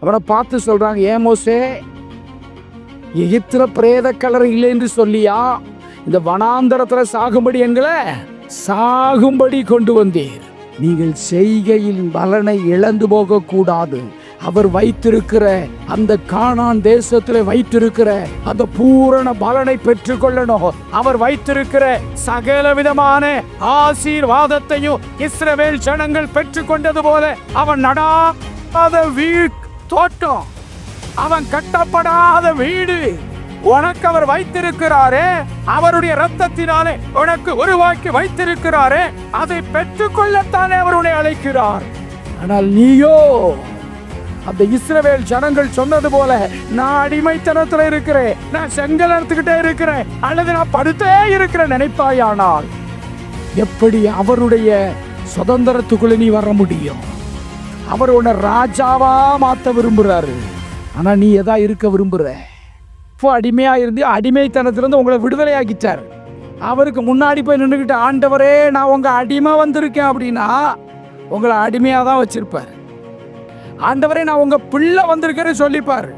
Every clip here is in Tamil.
அவனை பார்த்து சொல்றாங்க, ஏன் மோசே, எகிப்துல பிரேத கலர் இல்லை என்று சொல்லியா இந்த வனாந்தரத்துல சாகும்படி எங்களை சாகும்படி கொண்டு வந்தீர்? நீங்கள் செய்கையில் பலனை இழந்து போக கூடாது. அவர் வைத்திருக்கிற அந்த கானான் தேசத்தில் வைத்திருக்கிற அந்த பூரண பலனை பெற்றுக்கொள்ளணும். அவர் வைத்திருக்கிற சகல விதமான ஆசீர்வாதத்தையும் இஸ்ரவேல் ஜனங்கள் பெற்றுக்கொண்டது போல அவன் நடாத தோட்டம், அவன் கட்டப்படாத வீடு உனக்கு அவர் வைத்திருக்கிறாரே, அவருடைய இரத்தத்தினாலே உனக்கு உருவாக்கி வைத்திருக்கிறாரே, அதை பெற்றுக்கொள்ளத்தானே அவர் உன்னை அழைக்கிறார். ஆனால் நீயோ அந்த இஸ்ரவேல் ஜனங்கள் சொன்னது போல, நான் அடிமைத்தனத்துல இருக்கிறேன், நான் செங்கல் எடுத்துக்கிட்டே இருக்கிறேன், அல்லது நான் படுத்தே இருக்கிறேன் நினைப்பாயானால் எப்படி அவருடைய சுதந்திரத்துக்குள்ள நீ வர முடியும்? அவர் உன்னை ராஜாவா மாத்த விரும்புறாரு. ஆனா நீ எதா இருக்க விரும்புற? இப்போ அடிமையா இருந்து அடிமைத்தனத்திலிருந்து உங்களை விடுதலை ஆக்கிட்டார். அவருக்கு முன்னாடி போய் நின்றுக்கிட்டு, ஆண்டவரே நான் உங்க அடிமை வந்திருக்கேன் அப்படின்னா உங்களை அடிமையா தான் வச்சிருப்பார். ஆண்டவரே நான் உங்க பிள்ளை வந்திருக்கேன்னு சொல்லிப்பார்.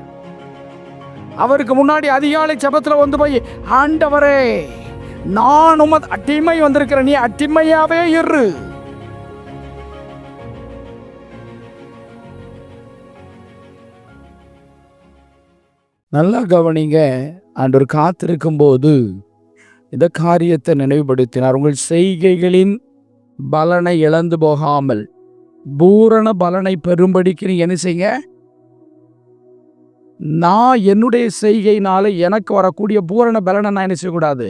அவருக்கு முன்னாடி அதிகாலை ஜெபத்துல வந்து போய், ஆண்டவரே நான் உமது அடிமை வந்திருக்கிறேன், நீ அடிமையாவே இரு. நல்லா கவனிங்க. ஆண்டவர் காத்திருக்கும் போது இந்த காரியத்தை நினைவுபடுத்தினார். உங்கள் செய்கைகளின் பலனை இழந்து போகாமல் பூரண பலனை பெறும்படிக்கு நீ என்ன செய்ய? நான் என்னுடைய செய்கையினால எனக்கு வரக்கூடிய பூரண பலனை நான் என்ன செய்யக்கூடாது?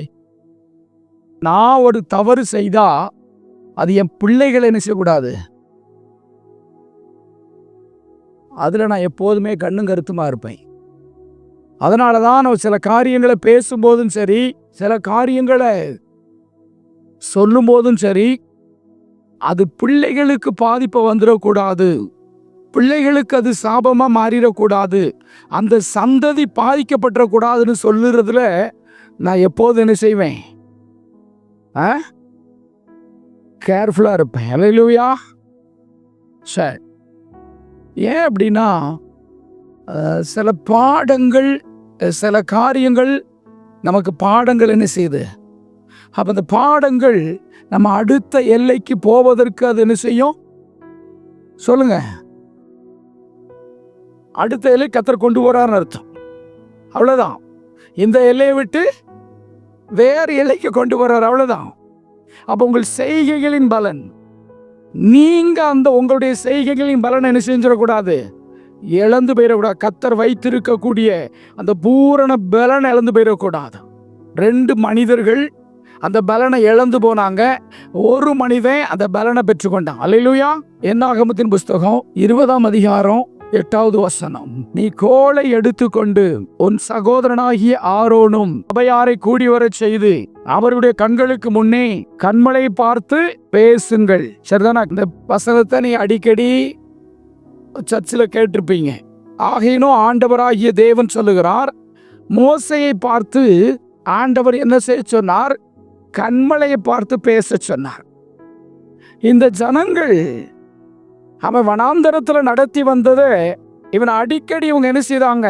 நான் ஒரு தவறு செய்தா அது என் பிள்ளைகளை என்ன செய்யக்கூடாது? அதுல நான் எப்போதுமே கண்ணும் கருத்துமா இருப்பேன். அதனால தான் நான் சில காரியங்களை பேசும்போதும் சரி, சில காரியங்களை சொல்லும் போதும் சரி, அது பிள்ளைகளுக்கு பாதிப்பை வந்துடக்கூடாது, பிள்ளைகளுக்கு அது சாபமா மாறிடக்கூடாது, அந்த சந்ததி பாதிக்கப்பட்டுறக்கூடாதுன்னு சொல்லுறதுல நான் எப்போது என்ன செய்வேன்? கேர்ஃபுல்லா இருப்பேன். அல்லேலூயா. சரி, ஏன் அப்படின்னா சில பாடங்கள், சில காரியங்கள் நமக்கு பாடங்கள் என்ன செய்யுது? அப்போ அந்த பாடங்கள் நம்ம அடுத்த எல்லைக்கு போவதற்கு அது என்ன செய்யும்? சொல்லுங்க. அடுத்த எல்லை கர்த்தர் கொண்டு போறாருன்னு அர்த்தம். அவ்வளவுதான். இந்த எல்லையை விட்டு வேறு எல்லைக்கு கொண்டு போறாரு, அவ்வளவுதான். அப்போ உங்கள் செய்கைகளின் பலன், நீங்க அந்த உங்களுடைய செய்கைகளின் பலனை என்ன செஞ்சிடக்கூடாது? இழந்து போயிடக்கூடாது. கர்த்தர் வைத்திருக்கக்கூடிய அந்த பூரண பலனை இழந்து போயிடக்கூடாது. 2 மனிதர்கள் அந்த பலனை இழந்து போனாங்க, ஒரு மனிதன் அந்த பலனை பெற்றுக்கொண்டான். அல்லேலூயா. என்னாகமத்தின் புஸ்தகம் 20ஆம் அதிகாரம் 8வது வசனம். நீ கோலை எடுத்துக்கொண்டு உன் சகோதரனாகிய ஆரோனும் சபையாரை கூடி வரச் செய்து அவருடைய கண்களுக்கு முன்னே கண்மலை பார்த்து பேசுங்கள். சரிதானா? இந்த வசனத்தை நீ அடிக்கடி சர்ச்சில் கேட்டிருப்பீங்க. ஆகையினும் ஆண்டவராகிய தேவன் சொல்லுகிறார், மோசையை பார்த்து ஆண்டவர் என்ன செய்ய சொன்னார்? கண்மலையை பார்த்து பேச சொன்னார். இந்த ஜனங்கள் அவன் வனாந்தரத்தில் நடத்தி வந்தது இவன் அடிக்கடி இவங்க என்ன செய்தாங்க?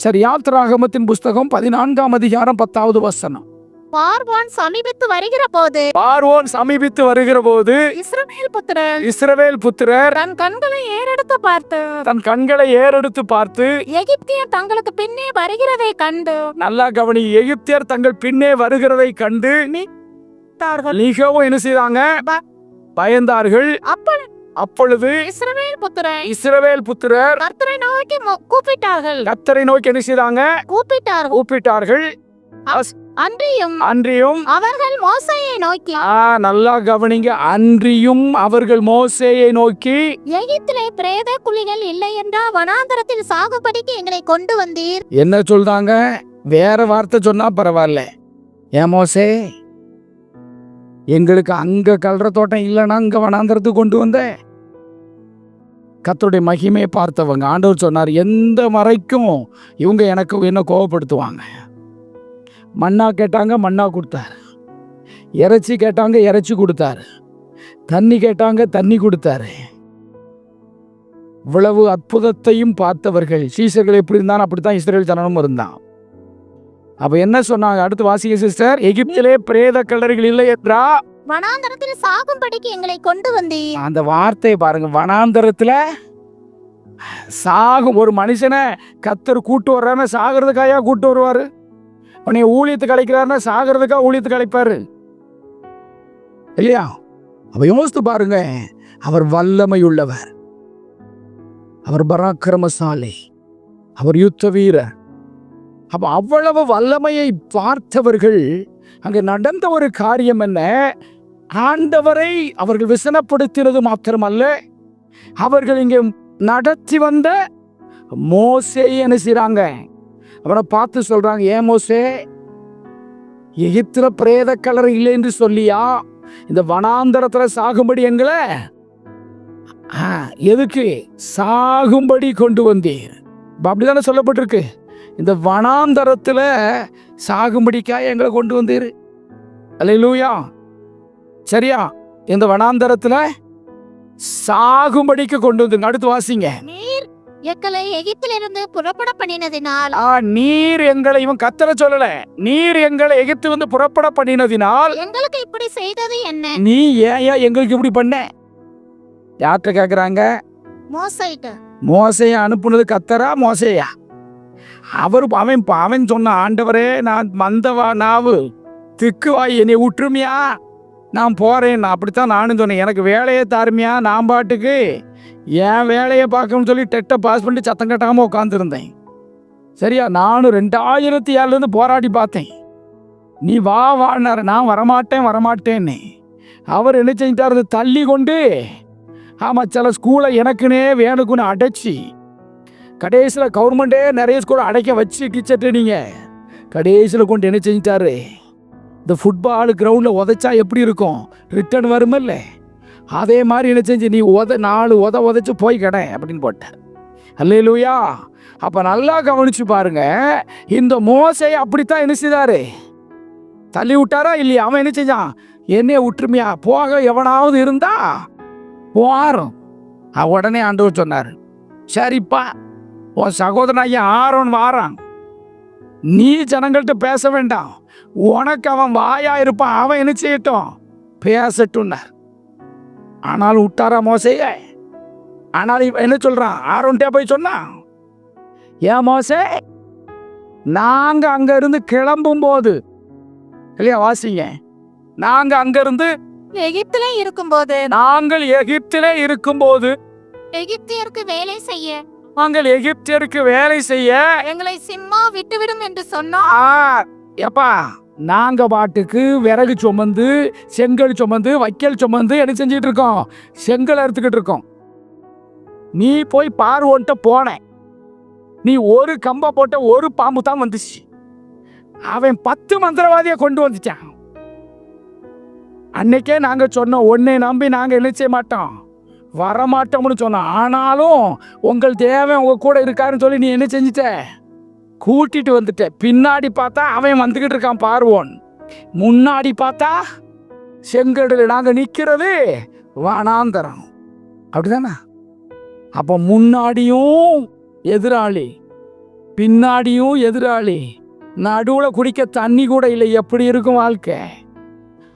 சரி, யாத்திராகமத்தின் புஸ்தகம் 14ஆம் அதிகாரம் 10வது வசனம். பார்வோன் சமீபித்து வருகிற போது இஸ்ரவேல் புத்திரர் தன் கண்களை ஏறெடுத்து பார்த்து எகிப்தியர் தங்களுக்கு பின்னே வருகிறதை கண்டு, நல்லா கவனி, எகிப்தியர் தங்கள் பின்னே வருகிறதை கண்டு மிகவும் என்ன செய்தாங்க? பயந்தார்கள். அப்பொழுது இஸ்ரவேல் புத்திரர் கர்த்தரை நோக்கி கூப்பிட்டார்கள். கர்த்தரை நோக்கி என்ன செய்தாங்க? கூப்பிட்டார்கள். அன்றியும் அவர்கள் மோசேயை நோக்கி, நல்லா கவனிங்க, அன்றியும் அவர்கள் மோசேயை நோக்கி, எகிப்திலே பிரேத குழிகள் இல்லை என்றா வனாந்தரத்தில் சாகுபடிக்கு எங்களை கொண்டு வந்தீர். என்ன சொல்றாங்க? வேற வார்த்தை சொன்னா பரவாயில்ல. ஏன் மோசே, எங்களுக்கு அங்க கல்ற தோட்டம் இல்லைன்னா அங்க வனாந்தரத்துக்கு கொண்டு வந்த? கர்த்தருடைய மகிமையை பார்த்தவங்க ஆண்டவர் சொன்னார், எந்த வரைக்கும் இவங்க எனக்கு என்ன கோபப்படுத்துவாங்க? மண்ணா கேட்டாங்க, மண்ணா கொடுத்தாரு. இறைச்சி கேட்டாங்க, இறைச்சி கொடுத்தாரு. தண்ணி கேட்டாங்க, தண்ணி கொடுத்தாரு. இவ்வளவு அற்புதத்தையும் பார்த்தவர்கள் சீசர்கள் எப்படி இருந்தாலும் அப்படித்தான் இஸ்ரேல் ஜனமும் இருந்தான். அப்ப என்ன சொன்னாங்க? அடுத்து வாசிங்க சிஸ்டர். எகிப்திலே பிரேத கல்லறைகள் இல்லை என்றா வனாந்தரத்தில் சாகும்படிக்கு எங்களை கொண்டு வந்தீர். அந்த வார்த்தையை பாருங்க. வனாந்தரத்துல சாகும் ஒரு மனுஷனை கர்த்தர் கூட்டு வர்றாருன்னா சாகிறதுக்காயா கூட்டு வருவாரு? உன்னை ஊழியத்துக்கு அழைக்கிறாருன்னா சாகிறதுக்காக ஊழியத்துக்கு அழைப்பாரு இல்லையா? அவ யோசித்து பாருங்க. அவர் வல்லமை உள்ளவர், அவர் பராக்கிரமசாலி, அவர் யுத்த வீரர். அப்ப அவ்வளவு வல்லமையை பார்த்தவர்கள் அங்க நடந்த ஒரு காரியம் என்ன? ஆண்டவரை அவர்கள் விசனப்படுத்தினது மாத்திரமல்ல, அவர்கள் இங்கே நடத்தி வந்த மோசே என்ன செய்றாங்க? அவனை பார்த்து சொல்றாங்க, ஏன் மோசே, எகிப்தில பிரேத கல்லறை இல்லை என்று சொல்லியா இந்த வனாந்தரத்துல சாகும்படி எங்களை எதுக்கு சாகும்படி கொண்டு வந்தீர்? அப்படிதானே சொல்லப்பட்டிருக்கு. இந்த வனாந்தரத்துல சாகும்படிக்காக எங்களை கொண்டு வந்தீர். அல்லேலூயா. சரியா? இந்த வனாந்தரத்துல சாகும்படிக்கு கொண்டு வந்து. அடுத்து வாசிங்க. நீர் எங்களை எகிப்திலிருந்து புறப்பட பண்ணினதினால் நீர் எங்களை, இவன் கர்த்தரை சொல்லல, நீர் எங்களை எகிப்து வந்து புறப்பட பண்ணினதினால் எங்களுக்கு இப்படி செய்தது என்ன? நீ ஏன் எங்களுக்கு இப்படி பண்ண? யார்கிட்ட கேக்குறாங்க? மோசைட்டு. மோசையை அனுப்புனது கர்த்தரா மோசையா? அவன் சொன்ன, ஆண்டவரே, நான் மந்தவா நாவு திக்குவாய், என்னை விட்டுருமியா, நான் போறேன். அப்படித்தான் நானும் சொன்னேன். எனக்கு வேலையை தாருமியா, நான் பாட்டுக்கு என் வேலையை பார்க்கணும்னு சொல்லி டெட்டை பாஸ் பண்ணி சத்தம் கட்டாமல் உட்காந்துருந்தேன். சரியா? நானும் 2007 போராடி பார்த்தேன். நீ வா வான்னாரு, நான் வரமாட்டேன்னு. அவர் என்ன செஞ்சிட்டாரு? தள்ளி கொண்டு, ஆமாம், சில ஸ்கூலை எனக்குன்னே வேணுக்குன்னு அடைச்சி, கடைசியில் கவர்மெண்ட்டே நிறைய ஸ்கூலை அடைக்க வச்சு டீச்சர் ட்ரைனிங்க கடைசியில் கொண்டு என்ன செஞ்சிட்டாரு? இந்த ஃபுட்பால் கிரவுண்டில் உதைச்சா எப்படி இருக்கும்? ரிட்டர்ன் வருமில்ல, அதே மாதிரி என்ன செஞ்சு நீ 4 உதைச்சு போய் கடை அப்படின்னு போட்டேன். அல்லேலூயா. அப்போ நல்லா கவனிச்சு பாருங்க. இந்த மோசையை அப்படித்தான் என்ன செய்தாரு? தள்ளி விட்டாரா இல்லையா? அவன் என்ன செஞ்சான்? என்னைய விட்டுருமியா, போக எவனாவது இருந்தா போறோம். உடனே ஆண்டவர் சொன்னார், சரிப்பா, உன் சகோதரன் ஐயா ஆரோன் வாரான், நீ ஜனங்கள்கிட்ட பேச வேண்டாம், உனக்கு அவன் வாயா இருப்பான், அவன் என்ன செய்யட்டும், பேசட்டும்னார். ஆனாலும் விட்டாரா மோசைய? ஆனால் இவன் என்ன சொல்றான்? ஆரோன்ட்டே போய் சொன்னான், ஏன் மோசே, நாங்க அங்க இருந்து கிளம்பும் போது இல்லையா? வாசிங்க. நாங்க அங்க இருந்து எகிப்திலே இருக்கும்போது நாங்கள் எகிப்திலே இருக்கும்போது எகிப்தியருக்கு வேலை செய்ய நாங்கள் எகிப்தியருக்கு வேலை செய்ய எங்களை சிம்மா விட்டுவிடும் என்று சொன்னோம். எப்பா, நாங்க பாட்டுக்கு விறகு சுமந்து, செங்கல் சுமந்து, வைக்கல் சுமந்து என்ன செஞ்சுட்டு இருக்கோம்? செங்கல் அறுத்துக்கிட்டு இருக்கோம். நீ போய் பார்வோன்ட்ட போன, நீ ஒரு கம்பை போட்ட ஒரு பாம்பு தான் வந்துச்சு. அவன் 10 மந்திரவாதியை கொண்டு வந்துட்டான். அன்னைக்கே நாங்க சொன்னோம், உன்னை நம்பி நாங்க என்ன செய்ய மாட்டோம், வரமாட்டோம்னு சொன்னோம். ஆனாலும் உங்கள் தேவை உங்க கூட இருக்காருன்னு சொல்லி நீ என்ன செஞ்சிட்ட? கூட்டிட்டு வந்துட்ட. பின்னாடி பார்த்தா அவன் வந்துகிட்டு இருக்கான் பார்வோன், முன்னாடி பார்த்தா செங்கடல். நாங்க நிக்கிறது வனாந்தரம். அப்படிதானே? அப்ப முன்னாடியும் எதிராளி, பின்னாடியும் எதிராளி, நடுவுல குடிக்க தண்ணி கூட இல்லை. எப்படி இருக்கும் வாழ்க்கை?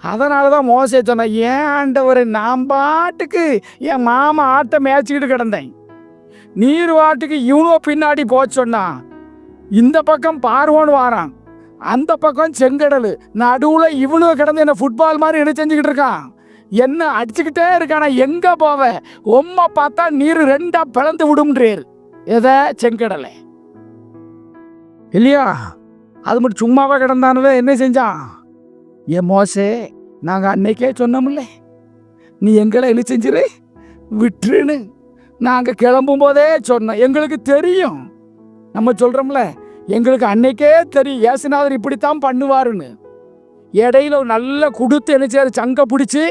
அதனாலதான் மோசே சொன்ன, ஏன் ஆண்டவரை, நான் பாட்டுக்கு என் மாமா ஆட்டை மேய்ச்சிக்கிட்டு கிடந்தேன், நீர் வாட்டுக்கு இவனோ பின்னாடி போச்சு சொன்னா, இந்த பக்கம் பார்வோன்னு வாரான், அந்த பக்கம் செங்கடல், நடுவுல இவனு கிடந்து என்ன ஃபுட்பால் மாதிரி என்ன செஞ்சுக்கிட்டு இருக்கான், என்ன அடிச்சுக்கிட்டே இருக்கானா, எங்க போவ, உம்மை பார்த்தா நீர் 2ஆ பிளந்து விடும்ன்றேர். எதை? செங்கடலை இல்லையா? அது மட்டும் சும்மாவே கிடந்தானவே என்ன செஞ்சான்? ஏன் மோசே, நாங்கள் அன்னைக்கே சொன்னோம்ல, நீ எங்களை என்ன செஞ்சிரு, விட்டுருன்னு. நாங்கள் கிளம்பும் போதே சொன்னோம், எங்களுக்கு தெரியும். நம்ம சொல்கிறோம்ல, எங்களுக்கு அன்னைக்கே தெரியும் ஏசுநாதர் இப்படித்தான் பண்ணுவாருன்னு. இடையில நல்லா கொடுத்து என்ன செய்யாரு, சங்க பிடிச்சி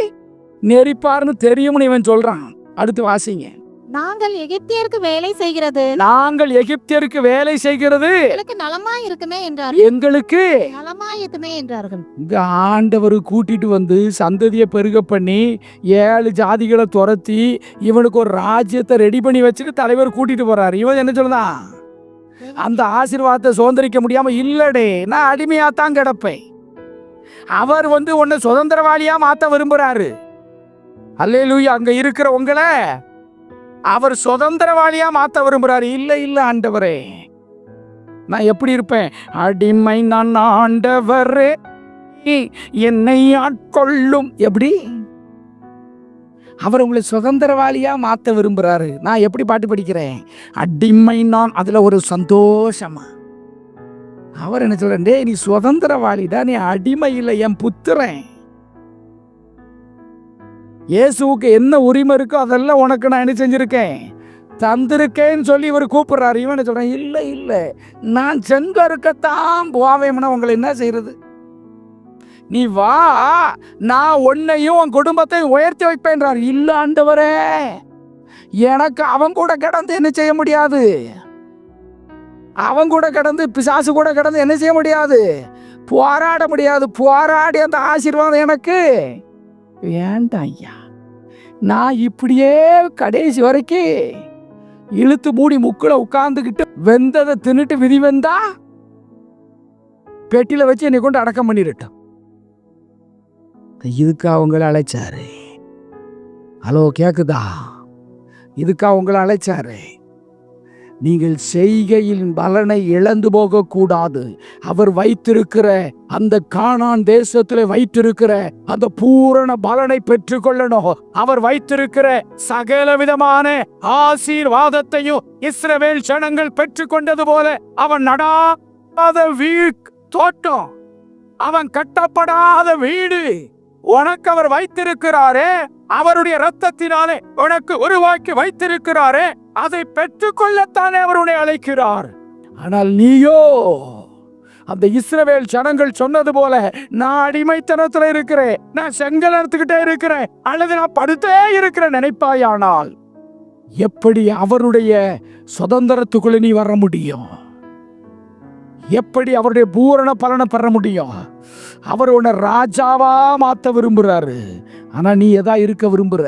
நெரிப்பாருன்னு தெரியும்னு இவன் சொல்கிறான். அடுத்து வாசிங்க. நாங்கள் எகிப்தியருக்கு வேலை செய்கிறது நாங்கள் எகிப்தியருக்கு வேலை செய்கிறது எங்களுக்கு நலமாய் இருக்குமே என்றார். எங்களுக்கு நலமாயிருக்குமே என்றார்கள். இங்க ஆண்டவர் கூட்டிட்டு வந்து சந்ததியை பெருக பண்ணி 7 ஜாதிகளை துரத்தி இவனுக்கு ஒரு ராஜ்யத்தை ரெடி பண்ணி வச்சுட்டு தலைவர் கூட்டிட்டு போறாரு. இவன் என்ன சொல்லுதான்? அந்த ஆசீர்வாதத்தை சுதந்திரிக்க முடியாம இல்லடே, நான் அடிமையாத்தான் கிடப்பேன். அவர் உன்னை சுதந்திரவாளியா மாத்த விரும்புறாரு. அல்லேலூயா. அங்க இருக்கிற உங்களை அவர் சுதந்திரவாளியா மாத்த விரும்புறாரு. இல்ல இல்ல ஆண்டவரே, நான் எப்படி இருப்பேன்? அடிமை நான் ஆண்டவரே, என்னை ஆட்கொள்ளும். எப்படி? அவர் உங்களை சுதந்திரவாளியா மாத்த விரும்புறாரு. நான் எப்படி பாட்டு படிக்கிறேன்? அடிமை நான். அதுல ஒரு சந்தோஷமா அவர் என்ன சொல்றேன்? டே, நீ சுதந்திரவாளிடா, நீ அடிமை இல்லை, என் புத்திரன். இயேசுவுக்கு என்ன உரிமை இருக்கோ அதெல்லாம் உனக்கு நான் என்ன செஞ்சிருக்கேன், தந்திருக்கேன்னு சொல்லி இவர் கூப்பிடுறாரு. இவன் என்ன சொல்றேன்? இல்லை இல்லை, நான் செங்க இருக்கத்தான் போவேன்னா உங்களை என்ன செய்யறது? நீ வா, நான் உன்னையும் உன் குடும்பத்தையும் உயர்த்தி வைப்பேன்றார். இல்ல ஆண்டவரே, எனக்கு அவன் கூட கடந்து என்ன செய்ய முடியாது. அவன் கூட கடந்து, பிசாசு கூட கடந்து என்ன செய்ய முடியாது, போராட முடியாது. போராடி அந்த ஆசீர்வாதம் எனக்கு வேண்டாம் ஐயா. நான் இப்படியே கடைசி வரைக்கும் இழுத்து மூடி முக்குல உட்கார்ந்துக்கிட்டு வெந்ததை தின்னுட்டு விதி வந்தா பெட்டியில வச்சு என்னை கொண்டு அடக்கம் பண்ணிடட்டும். இதுக்கு அவங்கள அழைச்சாரு. ஹலோ, கேக்குதா? இதுக்கு அவங்கள அழைச்சாரு. நீங்கள் செய்கையின் பலனை இழந்து போக கூடாது. அவர் வைத்திருக்கிற அந்த கானான் தேசத்தில் வைத்திருக்கிற அந்த பூரண பலனை பெற்றுக்கொள்ளணும். அவர் வைத்திருக்கிற சகல விதமான ஆசீர்வாதத்தையும் இஸ்ரவேல் ஜனங்கள் பெற்றுக்கொண்டது போல அவன் நடாத தோட்டம், அவன் கட்டப்படாத வீடு உனக்கு அவர் வைத்திருக்கிறாரே. அவருடைய இரத்தத்தினாலே உனக்கு உருவாக்கி வைத்திருக்கிறாரே, அதை பெற்றுக்கொள்ளத்தானே அவர் உன்னை அழைக்கிறார். ஆனால் நீயோ அந்த இஸ்ரவேல் ஜனங்கள் சொன்னது போல, நான் அடிமைத்தனத்துல இருக்கிறேன், நான் செங்கல் எடுத்துக்கிட்டே இருக்கிறேன், அல்லது நான் படுத்தே இருக்கிறேன் நினைப்பாயானால் எப்படி அவருடைய சுதந்திரத்துக்குள்ள நீ வர முடியும்? எப்படி அவருடைய பூரண பலனை பெற முடியும்? அவர் உன்னை ராஜாவா மாத்த விரும்புறாரு. ஆனா நீ எதா இருக்க விரும்புற?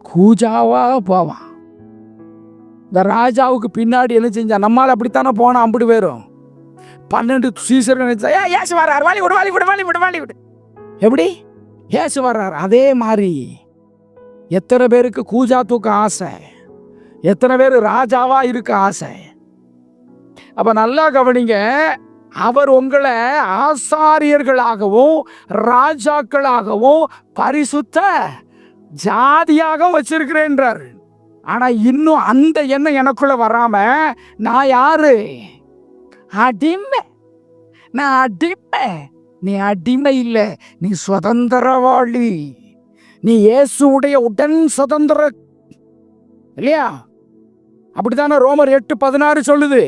கூஜாவா போவான். இந்த ராஜாவுக்கு பின்னாடி என்ன செஞ்சா? நம்மால் அப்படித்தானே போனா. அம்பிடு பேரும் 12 சீசர்கள் ஏசு வர்றாரு, வாலி விடு வாலி விடு வாலி விடு வாலி விடு. எப்படி ஏசு வர்றாரு? அதே மாதிரி எத்தனை பேருக்கு கூஜா தூக்க ஆசை, எத்தனை பேர் ராஜாவா இருக்க ஆசை. அப்ப நல்லா கவனிங்க, அவர் உங்களை ஆசாரியர்களாகவும் ராஜாக்களாகவும் பரிசுத்த ஜாதியாகவும் வச்சிருக்கிறேன்றார். ஆனா இன்னும் அந்த எண்ணம் எனக்குள்ள வராம, நான் யாரு? அடிமை. நான் அடிமை. நீ அடிமை இல்லை, நீ சுதந்திரவாளி. நீ இயேசுடைய உடன் சுதந்திர இல்லையா? அப்படித்தானே ரோமர் 8:16 சொல்லுது.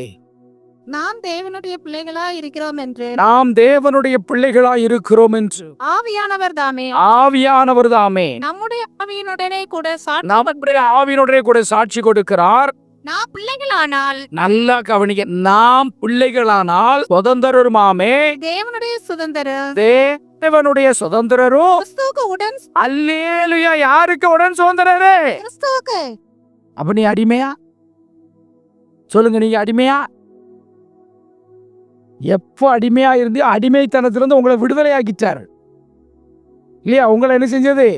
நாம் தேவனுடைய பிள்ளைகளா இருக்கிறோம் என்று. நாம் தேவனுடைய பிள்ளைகளா இருக்கிறோம் என்று ஆவியானவர் தாமே. ஆவியானவர் தாமே நம்முடைய ஆவியினுடனே கூட நம்முடைய ஆவியினுடனே கூட சாட்சி கொடுக்கிறார். நாம் பிள்ளைகளானால், நல்லா கவனிக்க, நாம் பிள்ளைகளானால் சுதந்திரருமாமே, தேவனுடைய சுதந்திரம், தேவனுடைய சுதந்திரரும் கிறிஸ்துவுக்கு உடன். அல்லேலூயா. யாருக்கு உடன் சுதந்திரரே? கிறிஸ்துவுக்கு. அப்ப நீ அடிமையா? சொல்லுங்க, நீங்க அடிமையா? எப்போ அடிமையா இருந்து அடிமைத்தனத்திலிருந்து உங்களை விடுதலையாக்கிட்டார் இல்லையா? உங்களை என்ன செஞ்சது?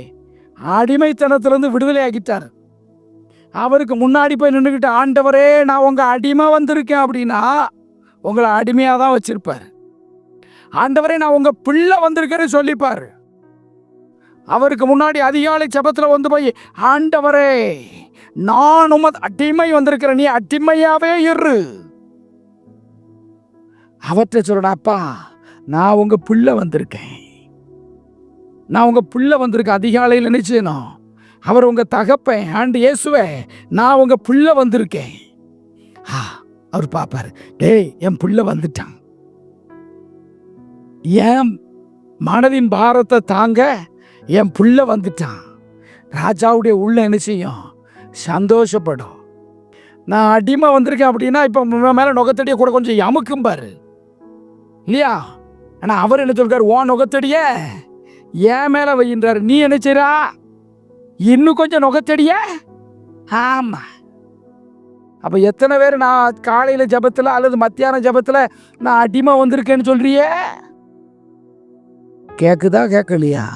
அடிமைத்தனத்திலிருந்து விடுதலையாக்கிட்டார். அவருக்கு முன்னாடி போய் நின்றுக்கிட்டு, ஆண்டவரே நான் உங்க அடிமை வந்திருக்கேன் அப்படின்னா உங்களை அடிமையா தான் வச்சிருப்பார். ஆண்டவரே நான் உங்க பிள்ளை வந்திருக்கேன்னு சொல்லிப்பார். அவருக்கு முன்னாடி அதிகாலை ஜெபத்துல வந்து போய், ஆண்டவரே நான் உமது அடிமை வந்திருக்கிறேன், நீ அடிமையாவே இரு. அவற்றை சொல்லடாப்பா, நான் உங்க பிள்ளை வந்திருக்கேன், நான் உங்க பிள்ளை வந்திருக்கேன். அதிகாலையில் நினைச்சேனோ அவர் உங்க தகப்பன். ஆண்டு இயேசுவே, நான் உங்க பிள்ளை வந்திருக்கேன். அவர் பாப்பாரு, டேய் என் பிள்ளை வந்துட்டான், என் மனதின் பாரத்தை தாங்க என் பிள்ளை வந்துட்டான். ராஜாவுடைய உள்ள என்ன செய்யும்? சந்தோஷப்படும். நான் அடிமை வந்திருக்கேன் அப்படின்னா இப்போ மேலே நுகத்தடியை கூட கொஞ்சம் அமுக்கும் பாரு இல்லையா? ஆனால் அவர் என்ன சொல்றாரு? ஓ நுகத்தடிய ஏன் மேலே வையின்றாரு. நீ என்ன செய்றா? இன்னும் கொஞ்சம் நுகத்தடிய. ஆமா. அப்போ எத்தனை பேர் நான் காலையில் ஜபத்தில் அல்லது மத்தியான ஜபத்தில் நான் அடிமை வந்திருக்கேன்னு சொல்றியே? கேட்குதா கேட்கலையா?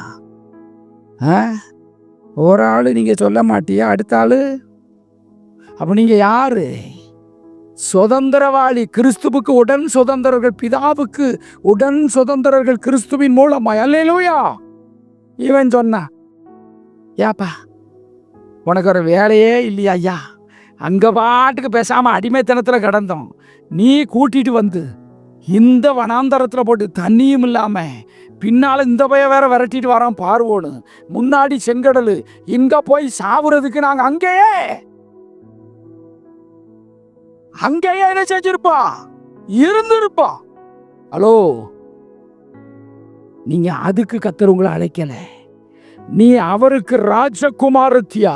ஒரு ஆள் நீங்கள் சொல்ல மாட்டியா? அடுத்த ஆள் அப்போ நீங்கள் யாரு? சுதந்திரவாளி, கிறிஸ்துவுக்கு உடன் சுதந்திரர்கள், பிதாவுக்கு உடன் சுதந்திரர்கள் கிறிஸ்துவின் மூலமாய். அல்லேலூயா. இவன் சொன்னா, ஏப்பா உனக்கு ஒரு வேலையே இல்லையா ஐயா? அங்கே பாட்டுக்கு பேசாமல் அடிமைத்தனத்தில் கிடந்தோம். நீ கூட்டிட்டு வந்து இந்த வனாந்தரத்தில் போட்டு தண்ணியும் இல்லாமல் பின்னால் இந்த பைய வேற விரட்டிட்டு வரோம் பார்வோன்னு, முன்னாடி செங்கடல், இங்கே போய் சாவுறதுக்கு நாங்கள் அங்கேயே என்ன செஞ்சிருப்போம்? இருந்திருப்போம். ஹலோ, நீங்க அதுக்கு கர்த்தர் உங்களை அழைக்கல. நீ அவருக்கு ராஜகுமாரத்தியா,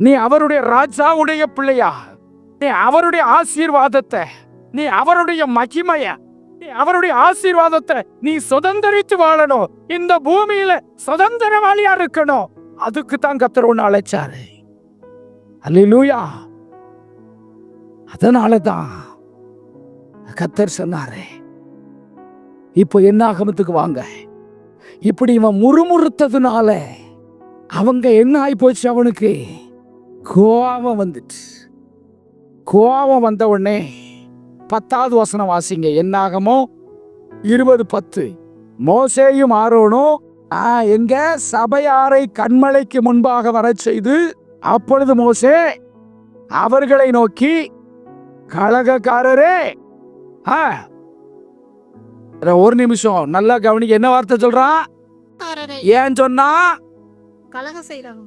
நீ அவருடைய ராஜாவுடைய பிள்ளையா, நீ அவருடைய ஆசீர்வாதத்தை, நீ அவருடைய மகிமைய, நீ அவருடைய ஆசீர்வாதத்தை நீ சுதந்திரித்து வாழணும். இந்த பூமியில சுதந்திரவாளியா இருக்கணும். அதுக்கு தான் கர்த்தர் உன்னை அழைச்சாரு. அல்லேலூயா. அதனாலதான் கர்த்தர் சொன்னாரு, இப்போ என்ன ஆகமத்துக்கு வாங்க. இப்படி இவன் முறுமுறுத்ததுனால அவங்க என்ன ஆகி போச்சு? அவனுக்கு கோபம் வந்துட்டு. கோபம் வந்த உடனே 10வது வசனம் வாசிங்க. என்னாகமோ 20:10. மோசேயும் ஆரோனும் எங்க சபையாரை கன்மலைக்கு முன்பாக வரச் செய்து, அப்பொழுது மோசே அவர்களை நோக்கி, கலகக்காரரே. ஒரு நிமிஷம் நல்லா கவனிக்க. என்ன வார்த்தை சொல்றான்? ஏன் சொன்னா? கலகம் செய்றாங்க.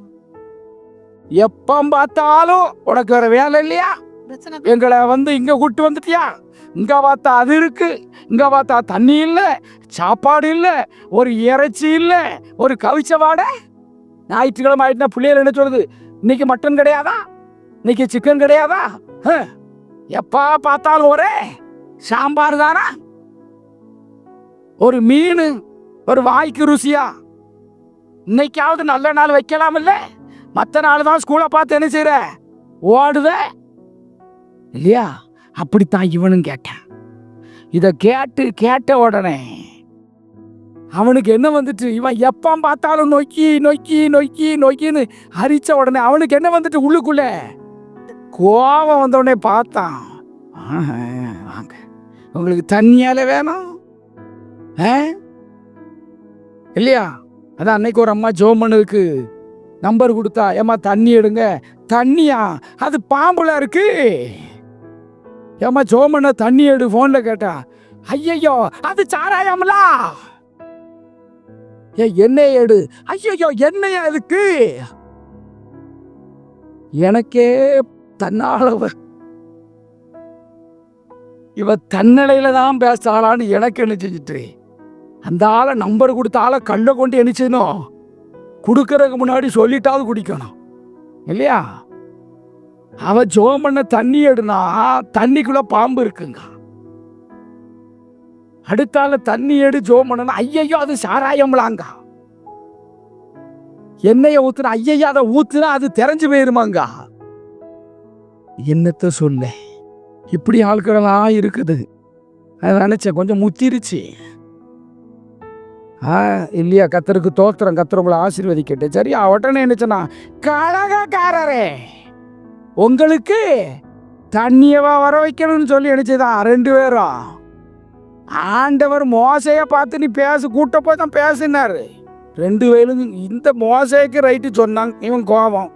எப்ப பார்த்தாலும் உனக்கு வேற வேலை இல்லையா? எங்களை இங்க கூட்டு வந்துட்டியா? இங்க பார்த்தா அது இருக்கு, இங்க பார்த்தா தண்ணி இல்ல, சாப்பாடு இல்ல, ஒரு இறைச்சி இல்ல, ஒரு கவிச்ச வாடை. ஞாயிற்றுக்கிழமை ஆயிட்டுனா பிள்ளைகள் என்ன சொல்றது? இன்னைக்கு மட்டன் கிடையாதா? இன்னைக்கு சிக்கன் கிடையாதா? எப்பா பார்த்தாலும் ஒரே சாம்பார் தானா? ஒரு மீன் ஒரு வாய்க்கு ருசியா? இன்னைக்காவது நல்ல நாள் வைக்கலாம் இல்ல? மற்ற நாள் தான் ஸ்கூலை பார்த்து என்ன செய்யற? ஓடுத இல்லையா? அப்படித்தான் இவனும் கேட்டான். இத கேட்ட உடனே அவனுக்கு என்ன வந்துட்டு? இவன் எப்ப பார்த்தாலும் நொக்கி நொக்கி நொக்கி நொக்கின்னு அரிச்ச உடனே அவனுக்கு என்ன வந்துட்டு? உள்ளுக்குள்ள கோபம் வந்த உடனே பார்த்தான். வாங்க, உங்களுக்கு தண்ணியால வேணும் இல்லையா? அதான் அன்னைக்கு ஒரு அம்மா ஜோமனுக்கு நம்பர் கொடுத்தா, ஏமா தண்ணி எடுங்க. தண்ணியா? அது பாம்புல இருக்கு. ஏமா ஜோமனை தண்ணி எடு போன்ல கேட்டா, ஐயோ அது சாராயம்லா. எண்ணெய் எடு. ஐயோ எண்ணெயா இருக்கு? எனக்கே தன்னால இவ தன்னலையில தான் பேசாளான்னு எனக்கு என்ன செஞ்சுட்டு, அந்த ஆளை நம்பர் கொடுத்த ஆளை கண்ணை கொண்டு என்ன செய்யணும்? கொடுக்கறதுக்கு முன்னாடி சொல்லிட்டாவது குடிக்கணும் இல்லையா? அவ ஜோம் பண்ண தண்ணி எடுனா தண்ணிக்குள்ள பாம்பு இருக்குங்க. அடுத்தால தண்ணி எடு ஜோம் பண்ணனா, ஐயையோ அது சாராயம்லாங்க. எண்ணெய ஊத்துனா, ஐயையோ அதை ஊத்துனா அது தெரிஞ்சு போயிருமாங்க. என்னத்த சொல்ல, இப்படி ஆட்களெல்லாம் இருக்குது. அதை நினைச்சேன், கொஞ்சம் முத்திருச்சு இல்லையா? கத்தருக்கு தோத்திரம், கத்தர் உங்களை ஆசீர்வதிக்கட்டு. சரியா? உடனே என்னச்சுன்னா, கலகக்காரரே, உங்களுக்கு தண்ணியவா வர வைக்கணும்னு சொல்லி நினைச்சுதான் 2 பேரும். ஆண்டவர் மோசைய பார்த்து நீ பேசு கூட்ட போய் தான் பேசினாரு. 2 பேரும் இந்த மோசைக்கு ரைட்டு சொன்னாங்க. இவன் கோபம்,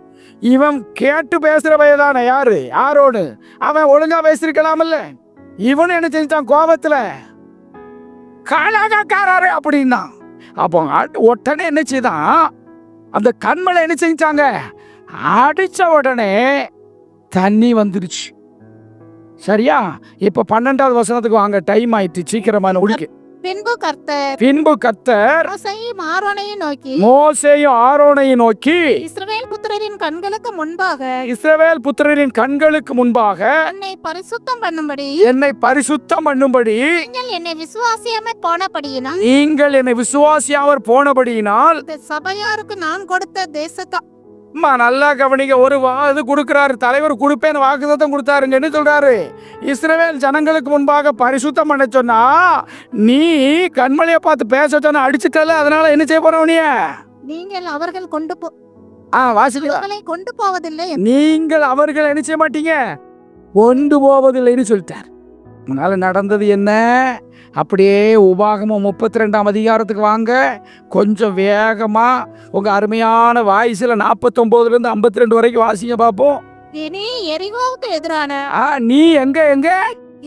இவன் கேட்டு பேசுற பையதானே யாரு? ஆரோனு. அவன் ஒழுங்கா பேசிருக்கலாமல்ல. இவனு என்ன செஞ்சான்? கோபத்துல கலகக்காரரு அப்படின்னா. அப்போ உடனே என்ன செய்தான்? அந்த கண்மலை என்ன செஞ்சாங்க? அடிச்ச உடனே தண்ணி வந்துருச்சு. சரியா? இப்ப 12வது வசனத்துக்கு வாங்க. டைம் ஆயிடுச்சு, சீக்கிரமா முடிக்க. பின்பு கர்த்தர் மோசேயையும் ஆரோனையும் நோக்கி இஸ்ரவேல் புத்திரரின் கண்களுக்கு முன்பாக என்னை பரிசுத்தம் பண்ணும்படி நீங்கள் என்னை விசுவாசியாமற் போனபடியினால் இந்த சபையாருக்கு நான் கொடுத்த தேசத்தை நல்லா கவனிங்க. ஒரு இது கொடுக்கிறாரு, தலைவர் கொடுப்பேன் வாக்குத்தத்தம் கொடுத்தாருங்க. என்ன சொல்றாரு? இஸ்ரவேல் ஜனங்களுக்கு முன்பாக பரிசுத்தம் பண்ண சொன்னா, நீ கண்மலையை பார்த்து பேச சொன்னா அடிச்சுட்டல, அதனால என்ன செய்ய போறவனிய நீங்கள் அவர்கள் கொண்டு கொண்டு போவதில்லை. நீங்கள் அவர்கள் என்ன செய்ய மாட்டீங்க, கொண்டு போவதில்லைன்னு சொல்லிட்டார். அதனால நடந்தது என்ன? அப்படியே உபாகமம் 32ஆம் அதிகாரத்துக்கு வாங்க. கொஞ்சம் வேகமா உங்க அருமையான வாய்ஸ்ல 49லேருந்து 52 வரைக்கும் வாசிங்க பார்ப்போம். நீ எரிகோவுக்கு எதிரான நீ எங்க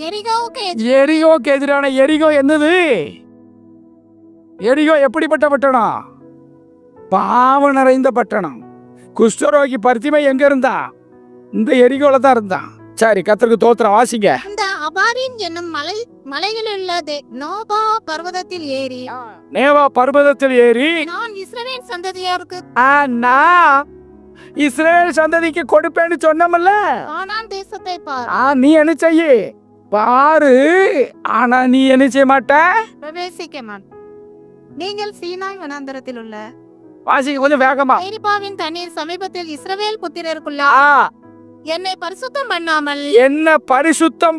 எரிகோவுக்கு எதிரான எரிகோ என்னது? எரிகோ எப்படிப்பட்ட பட்டணம்? பாவம் நிறைந்த பட்டணம். குஷ்டரோகி பர்த்திமை எங்க இருந்தா? இந்த எரிகோல தான் இருந்தான். சரி, கர்த்தருக்கு தோத்திரம். வாசிங்க. அந்த அபாரிம் என்னும் மலையில் உள்ள நோபா பர்வதத்தில் ஏறி நான் இஸ்ரவேல் சந்ததியாருக்கு இஸ்ரவேல் சந்ததிக்கு கொடுப்பேன்னு சொன்னமல்ல. கானான் தேசத்தை பார். நீ என்ன செய்ய பாரு, ஆனா நீ என்ன செய்ய மாட்ட, பிரவேசிக்க மாட்ட. நீங்கள் சீனாய் வனாந்தரத்தில் உள்ள வாசிக்க கொஞ்சம் வேகமா. மேரிபாவின் தண்ணீர் சமீபத்தில் இஸ்ரவேல் புத்திரருக்குள்ள என்னை பரிசுத்தம்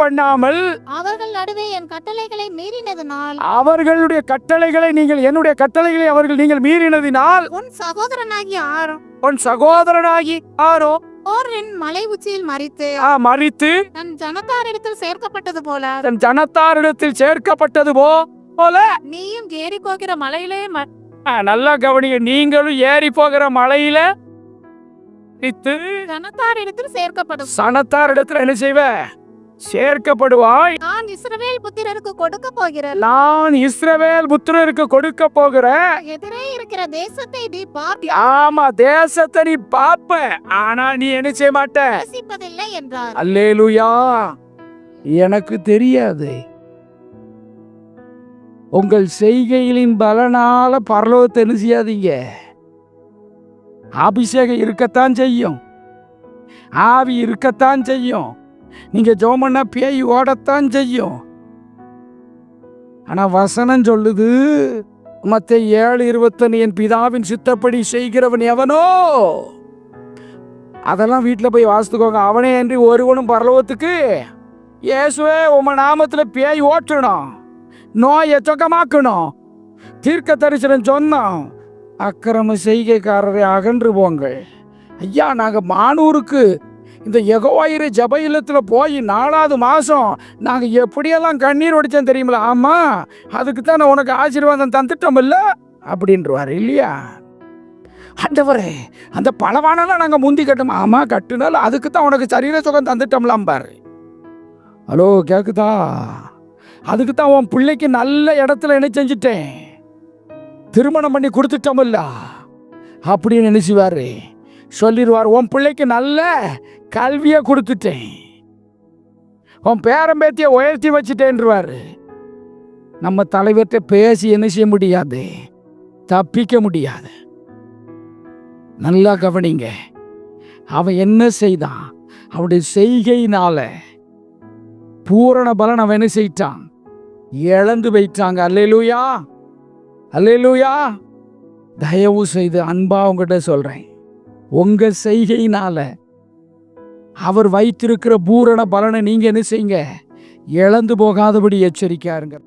பண்ணாமல் அவர்கள் நடுவே என் கட்டளைகளை மீறினதினால் அவர்களுடைய கட்டளைகளை என்னுடைய கட்டளைகளை நீங்கள் மீறினதினால் உன் சகோதரனாகி ஆரோ மலை உச்சியில் மரித்து தன் ஜனத்தாரிடத்தில் சேர்க்கப்பட்டது போல நீயும் ஏறி போகிற மலையிலே நல்லா கவனிங்க. நீங்களும் ஏறி போகிற மலையில சனத்தாரிடத்தில் என்ன செய்வ? சேர்க்கப்படுவாய். நான் இஸ்ரவேல் புத்திரருக்கு கொடுக்க போகிற எதிரே இருக்கிற தேசத்தை நீ பார்ப்ப. ஆமா, தேசத்தை நீ பார்ப்ப, ஆனா நீ என்ன செய்ய மாட்ட, நேசிப்பதில்லை என்றார். அல்லேலூயா. எனக்கு தெரியாது, உங்கள் செய்கைகளின் பலனால பரலோகத்தை என்ன செய்யாதீங்க. அபிஷேகம் இருக்கத்தான் செய்யும், ஆவி இருக்கத்தான் செய்யும், நீங்க ஜெபம் பண்ணா பேய் ஓடத்தான் செய்யும். ஆனா வசனம் சொல்லுது, மத்தேயு 7:21, என் பிதாவின் சித்தப்படி செய்கிறவன் எவனோ. அதெல்லாம் வீட்டில் போய் வாசித்துக்கோங்க. அவனே அன்றி ஒருவனும் பரலோகத்துக்கு. இயேசுவே உம்ம நாமத்துல பேய் ஓட்டணும், நோயை சுகமாக்கணும், தீர்க்க தரிசனம் சொன்னோம். அக்கிரம செய்கைக்காரரை அகன்று போங்கள். ஐயா, நாங்கள் மானூருக்கு இந்த யெகோவாயிரு ஜெப இல்லத்தில் போய் 4வது மாதம் நாங்கள் எப்படியெல்லாம் கண்ணீர் ஒடிச்சோம் தெரியுமில்ல? ஆமாம், அதுக்கு தான் நான் உனக்கு ஆசீர்வாதம் தந்துட்டோம் இல்லை அப்படின்றவாரு இல்லையா? ஆண்டவரே, அந்த பலவானெல்லாம் நாங்கள் முந்தி கட்டோம். ஆமாம், கட்டுனாலும் அதுக்கு தான் உனக்கு சரீர சுகம் தந்துட்டோம்லாம் பாரு. ஹலோ, கேட்குதா? அதுக்கு தான் உன் பிள்ளைக்கு நல்ல இடத்துல என்ன செஞ்சுட்டேன், திருமணம் பண்ணி கொடுத்துட்டோம்ல அப்படின்னு நினைச்சுவாரு. சொல்லிடுவார், உன் பிள்ளைக்கு நல்ல கல்வியை கொடுத்துட்டேன், உன் பேரம்பேத்தியை உயர்த்தி வச்சுட்டேன்ருவாரு. நம்ம தலைவர்கிட்ட பேசி என்ன செய்ய முடியாது, தப்பிக்க முடியாது. நல்லா கவனிங்க. அவன் என்ன செய்தான்? அவனுடைய செய்கையினால பூரண பலன் அவன் என்ன செய்தான்? இழந்து வைத்தாங்க. அல்லேலூயா, அல்லேலூயா. தயவு செய்து அன்பா உங்ககிட்ட சொல்றேன், உங்க செய்கையினால அவர் வைத்திருக்கிற பூரண பலனை நீங்க என்ன செய்யுங்க, இழந்து போகாதபடி எச்சரிக்கையா இருங்க.